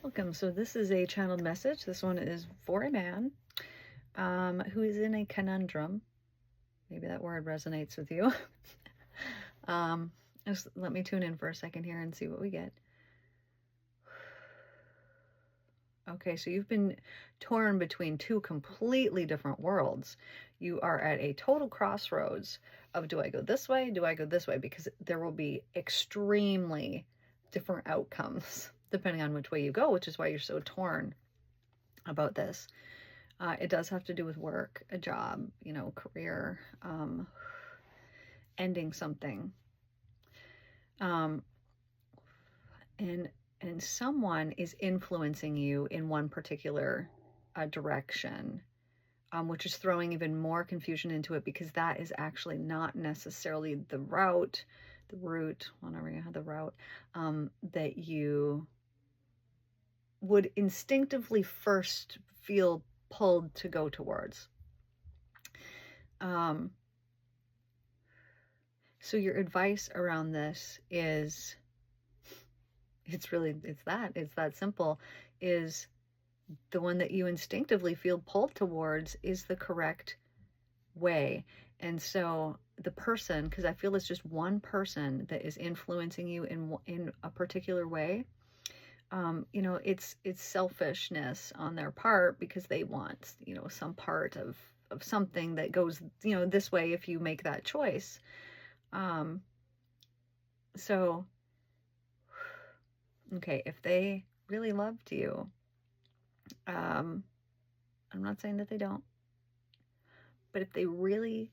Welcome. So this is a channeled message. This one is for a man who is in a conundrum. Maybe that word resonates with you. Just let me tune in for a second here and see what we get. Okay, so you've been torn between two completely different worlds. You are at a total crossroads of, do I go this way? Do I go this way? Because there will be extremely different outcomes depending on which way you go, which is why you're so torn about this. It does have to do with work, a job, career, ending something. And someone is influencing you in one particular direction, which is throwing even more confusion into it, because that is actually not necessarily the route, whenever you have the route, that you would instinctively first feel pulled to go towards. So your advice around this is, it's that simple, is the one that you instinctively feel pulled towards is the correct way. And so the person, because I feel it's just one person that is influencing you in a particular way, it's selfishness on their part, because they want, some part of something that goes, this way if you make that choice. So, okay, if they really loved you, I'm not saying that they don't, but if they really,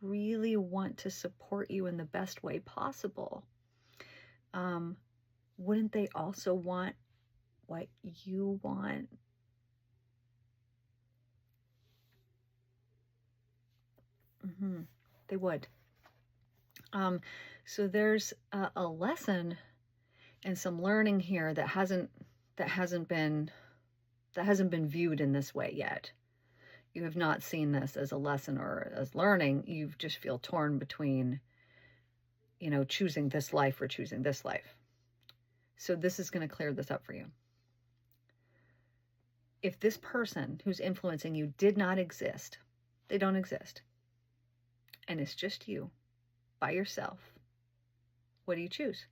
really want to support you in the best way possible, wouldn't they also want what you want? They would. So there's a lesson and some learning here that hasn't been viewed in this way yet. You have not seen this as a lesson or as learning. You just feel torn between, choosing this life or choosing this life. So this is going to clear this up for you. If this person who's influencing you did not exist, they don't exist, and it's just you by yourself, what do you choose?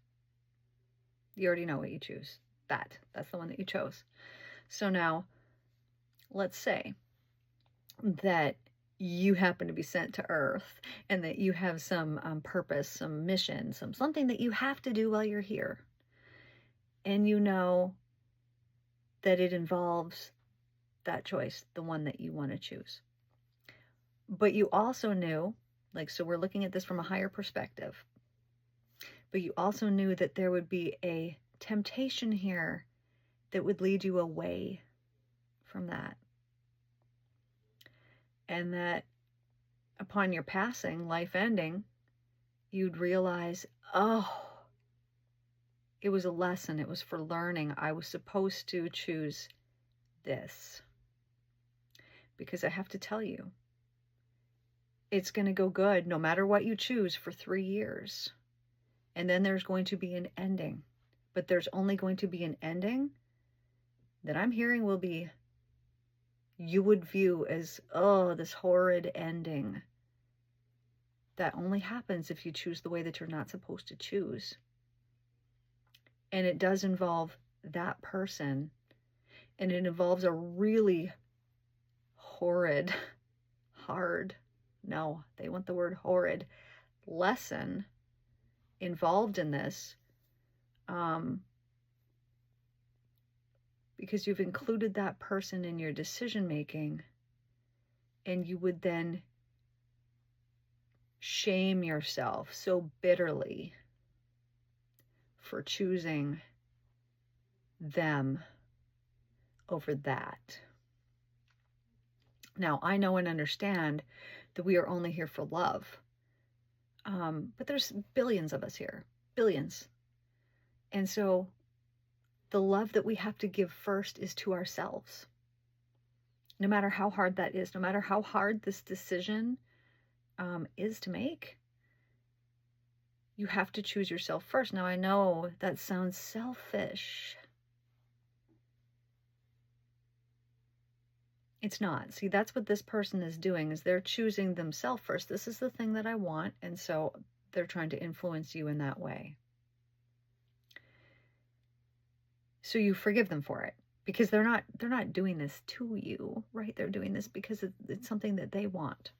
You already know what you choose. That's the one that you chose. So now, let's say that you happen to be sent to Earth and that you have some purpose, some mission, something that you have to do while you're here. And you know that it involves that choice, the one that you want to choose. But you also knew, so we're looking at this from a higher perspective, but you also knew that there would be a temptation here that would lead you away from that. And that upon your passing, life ending, you'd realize, oh, it was a lesson. It was for learning. I was supposed to choose this. Because I have to tell you, it's going to go good no matter what you choose for 3 years. And then there's going to be an ending. But there's only going to be an ending that I'm hearing will be, you would view as, oh, this horrid ending. That only happens if you choose the way that you're not supposed to choose. And it does involve that person. And it involves a really horrid, hard, no, they want the word horrid, lesson involved in this. Because you've included that person in your decision making, and you would then shame yourself so bitterly for choosing them over that. Now, I know and understand that we are only here for love, but there's billions of us here, billions. And so the love that we have to give first is to ourselves. No matter how hard that is, no matter how hard this decision is to make, you have to choose yourself first. Now, I know that sounds selfish, It's not. See, that's what this person is doing, is they're choosing themselves first. This is the thing that I want, and so they're trying to influence you in that way. So you forgive them for it, because they're not doing this to you, right? They're doing this because it's something that they want.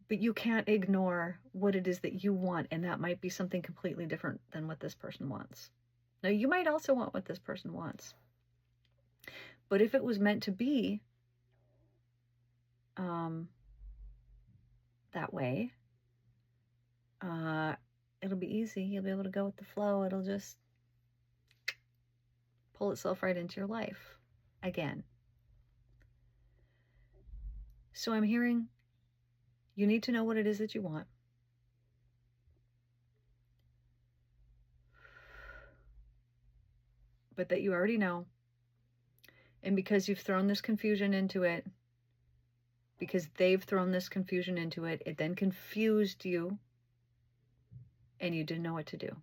But you can't ignore what it is that you want, and that might be something completely different than what this person wants. Now, you might also want what this person wants. But if it was meant to be that way, it'll be easy. You'll be able to go with the flow. It'll just pull itself right into your life again. So I'm hearing you need to know what it is that you want. But that you already know. And because you've thrown this confusion into it, because they've thrown this confusion into it, it then confused you and you didn't know what to do.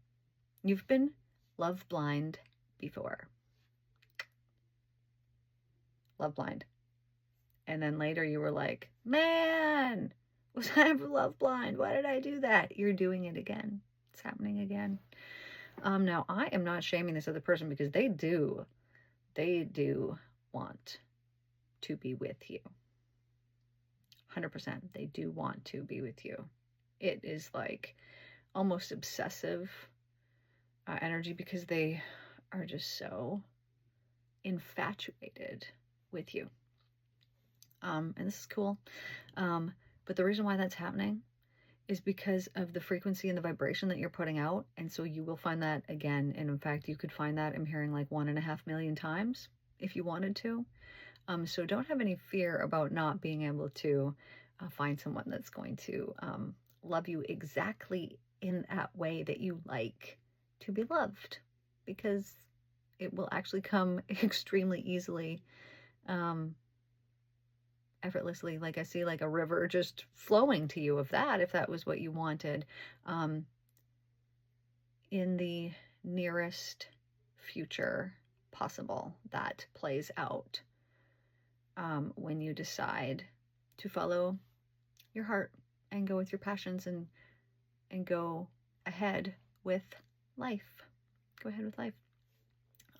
You've been love blind before. Love blind. And then later you were like, man, was I ever love blind? Why did I do that? You're doing it again. It's happening again. Now, I am not shaming this other person, because they do want to be with you. 100%. They do want to be with you. It is like almost obsessive energy, because they are just so infatuated with you. And this is cool. But the reason why that's happening is because of the frequency and the vibration that you're putting out. And so you will find that again. And in fact, you could find that, I'm hearing, like 1.5 million times if you wanted to. So don't have any fear about not being able to find someone that's going to love you exactly in that way that you like to be loved, because it will actually come extremely easily, effortlessly. Like I see like a river just flowing to you of that, if that was what you wanted, in the nearest future possible. That plays out when you decide to follow your heart and go with your passions and go ahead with life. Go ahead with life.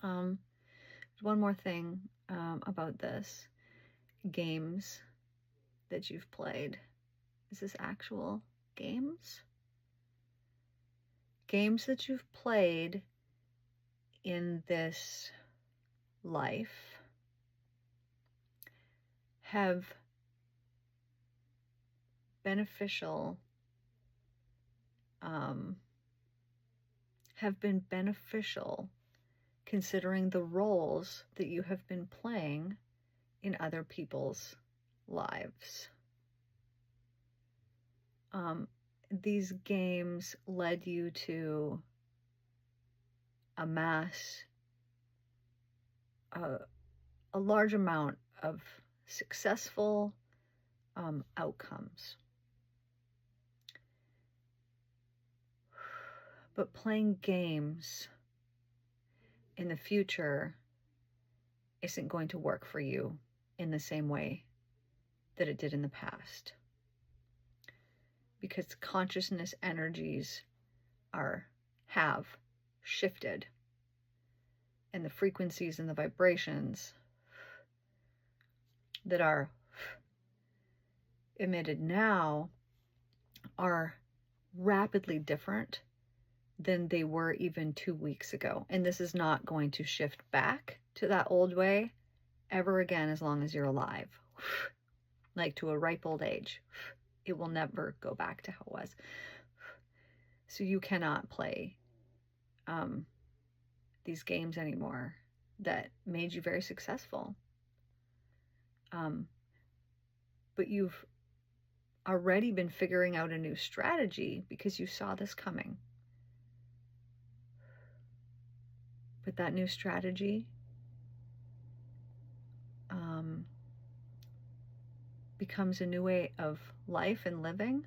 One more thing about this. Games that you've played. Is this actual games? Games that you've played in this life have been beneficial considering the roles that you have been playing in other people's lives. These games led you to amass a large amount of successful outcomes. But playing games in the future isn't going to work for you in the same way that it did in the past, because consciousness energies have shifted, and the frequencies and the vibrations that are emitted now are rapidly different than they were even 2 weeks ago. And this is not going to shift back to that old way ever again as long as you're alive. Like to a ripe old age. It will never go back to how it was. So you cannot play these games anymore that made you very successful. But you've already been figuring out a new strategy because you saw this coming. But that new strategy becomes a new way of life and living.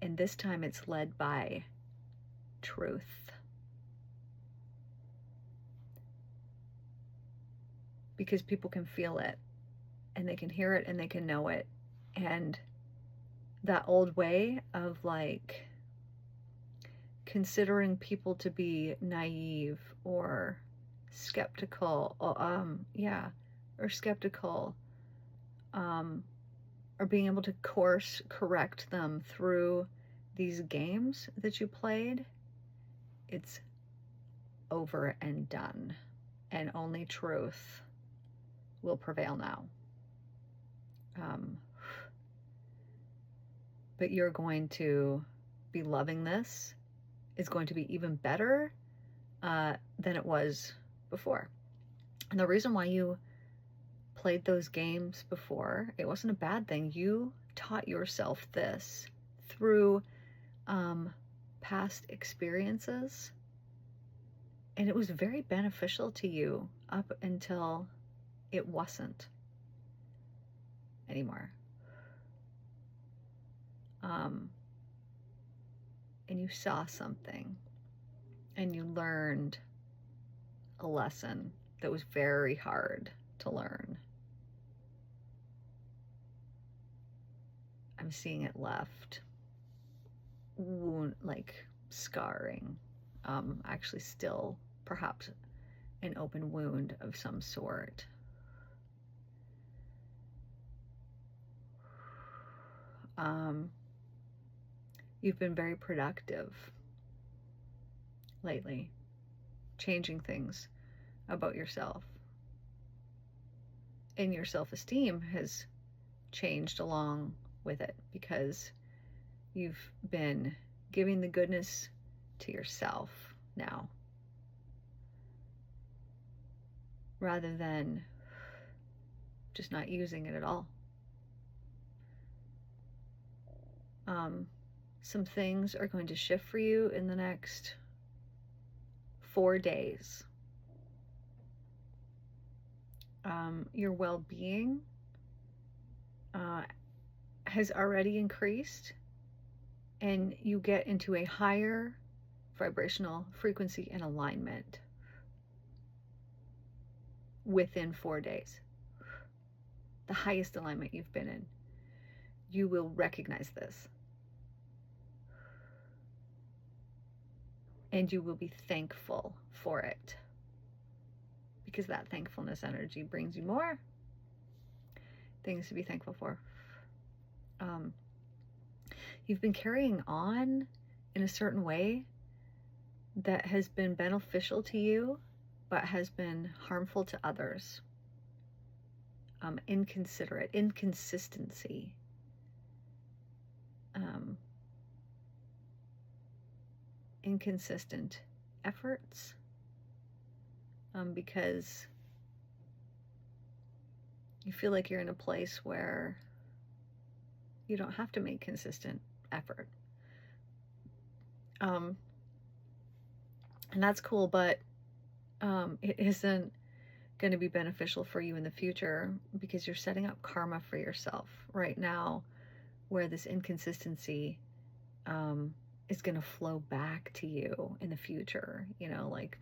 And this time it's led by truth. because people can feel it and they can hear it and they can know it. And that old way of like considering people to be naive or skeptical, or skeptical, or being able to course correct them through these games that you played, it's over and done. And only truth will prevail now. But you're going to be loving this. It's going to be even better than it was before. And the reason why you played those games before, it wasn't a bad thing. You taught yourself this through past experiences, and it was very beneficial to you up until it wasn't anymore. And you saw something and you learned a lesson that was very hard to learn. I'm seeing it left wound, like scarring, actually still perhaps an open wound of some sort. You've been very productive lately, changing things about yourself. And your self-esteem has changed along with it because you've been giving the goodness to yourself now, rather than just not using it at all. Some things are going to shift for you in the next 4 days. Your well-being has already increased, and you get into a higher vibrational frequency and alignment within 4 days. The highest alignment you've been in. You will recognize this. And you will be thankful for it, because that thankfulness energy brings you more things to be thankful for. You've been carrying on in a certain way that has been beneficial to you, but has been harmful to others. Inconsiderate, inconsistency. Inconsistent efforts, because you feel like you're in a place where you don't have to make consistent effort. And that's cool, but it isn't going to be beneficial for you in the future, because you're setting up karma for yourself right now, where this inconsistency is going to flow back to you in the future, like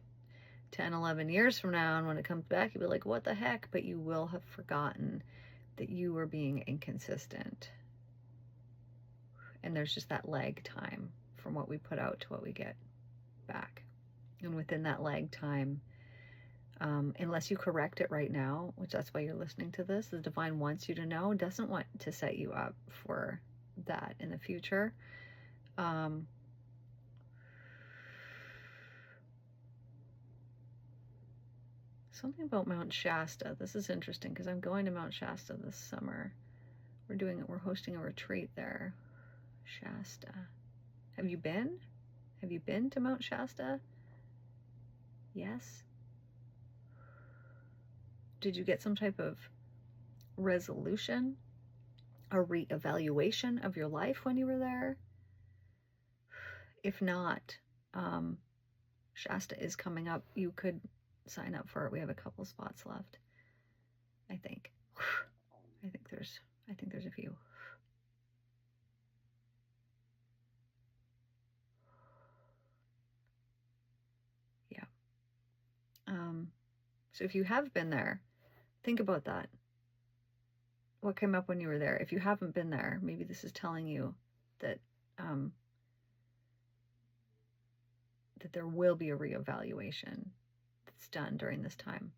10, 11 years from now. And when it comes back, you'll be like, what the heck? But you will have forgotten that you were being inconsistent. And there's just that lag time from what we put out to what we get back. And within that lag time, unless you correct it right now, which that's why you're listening to this, the divine wants you to know, doesn't want to set you up for that in the future. Something about Mount Shasta. This is interesting because I'm going to Mount Shasta this summer. We're hosting a retreat there. Shasta. Have you been? Have you been to Mount Shasta? Yes. Did you get some type of resolution, a reevaluation of your life when you were there? If not, Shasta is coming up. You could sign up for it. We have a couple spots left, I think. I think there's a few. Yeah. So if you have been there, Think about that. What came up when you were there? If you haven't been there, maybe this is telling you that that there will be a reevaluation that's done during this time.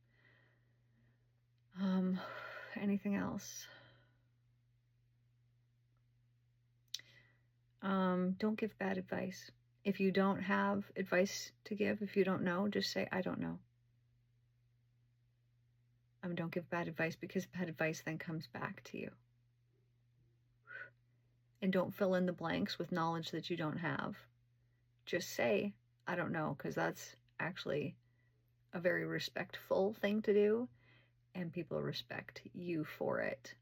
Anything else? Don't give bad advice. If you don't have advice to give, if you don't know, just say, I don't know. Don't give bad advice, because bad advice then comes back to you. And don't fill in the blanks with knowledge that you don't have. Just say, I don't know, because that's actually a very respectful thing to do, and people respect you for it.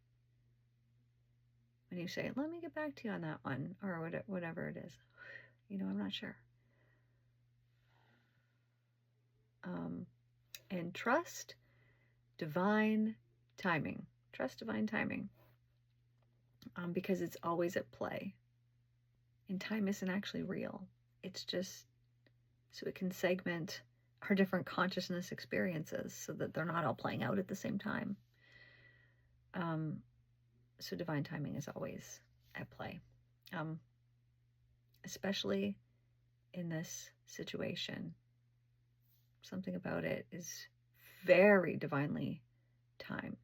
When you say, let me get back to you on that one, or whatever it is. I'm not sure. And trust divine timing. Trust divine timing. Because it's always at play. And time isn't actually real. It's just so it can segment our different consciousness experiences so that they're not all playing out at the same time. So divine timing is always at play. Especially in this situation. Something about it is very divinely timed.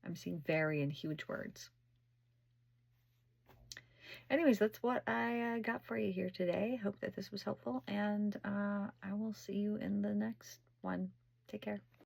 I'm seeing very in huge words. Anyways, that's what I got for you here today. Hope that this was helpful, and I will see you in the next one. Take care.